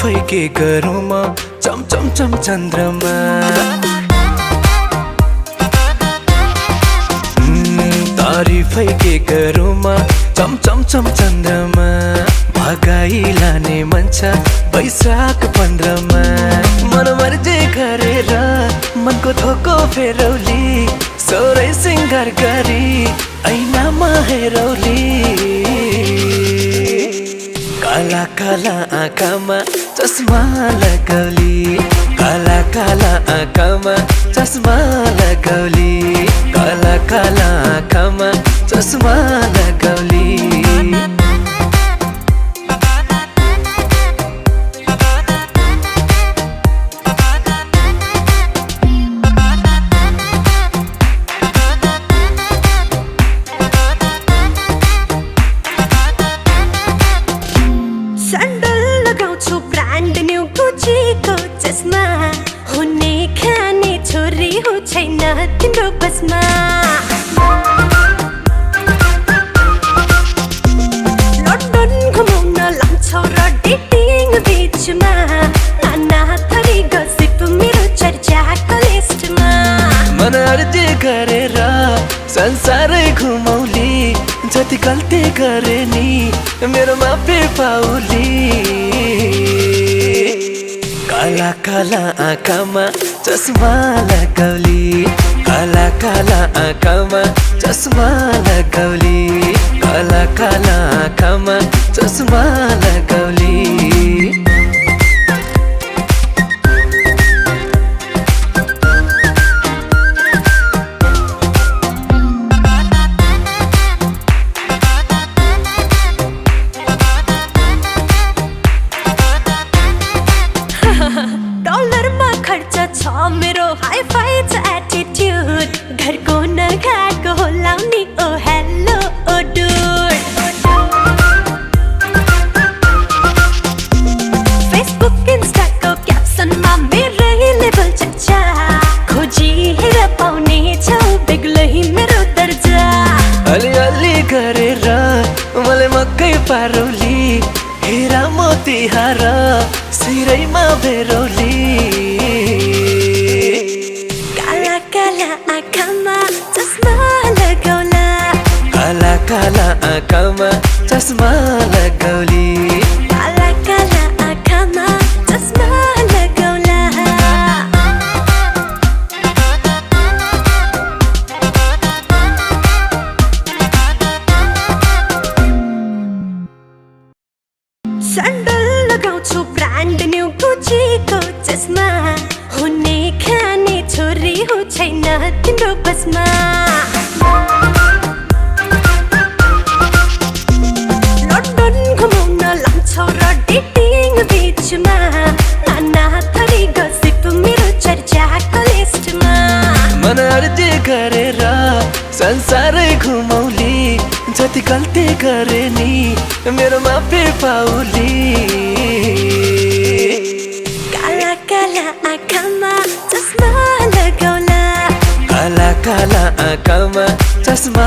तारिफै के गरौँ म चम चम चम चन्द्रमा तारिफै के गरौँ म चम चम चम चन्द्रमा भगाई लाने मन छ वैशाख 15 मा मन मर्जी गरेर मनको थोको फेरौली सोरै सिंगार गरी ऐनामा हेरौली काला काला आँखामा चस्मा लगाउली काला काला आँखामा चस्मा लगाउली काला काला आँखामा चस्मा लगाउली सैंडल लगाउँछु ब्रान्ड न्यू गुचीको चस्मा हुने खाने छोरी हो छैन तिम्रो बसमा लन्डन घुमाउन लान्छौ र डेटिङ बिचमा नाना थरी गसिप मेरो चर्चाको लिस्टमा मन अर्जी गरेर संसारै घुमौली जति गल्ती गरे नि मेरो माफी पाउली काला काला आँखामा चस्मा लगाउली काला काला आँखामा चस्मा लगाउली काला काला आँखामा चस्मा लगाउली डलरमा खर्च छ मेरो हाई फाई छ एटिट्युड घरको नखाएको होला नि ओ हेलो ओ डुड फेसबुक इन्स्टाको क्याप्सनमा मेरै लेभल चर्चा खोजी हेर पाउने छौ बेग्लै मेरो दर्जा अलिअलि गरेर मलाई मकै पारौली हेरा मोती हार सिरैमा बेरौली काला काला आँखामा चस्मा लगाउला काला काला आँखामा चस्मा लगाउली काला काला आँखामा चस्मा लगाउला सैंडल लगाउँछु ब्रान्ड न्यू गुचीको चस्मा हुने खाने छोरी हो छैन तिम्रो बसमा लन्डन घुमाउन लान्छौ र डेटिङ बिचमा नाना थरी गसिप मेरो चर्चाको लिस्टमा मन अर्जी गरेर संसारै घुमौली जति गल्ती गरे नि मेरो माफी पाउली काला काला आँखामा चस्मा लगाउला काला काला आँखामा चस्मा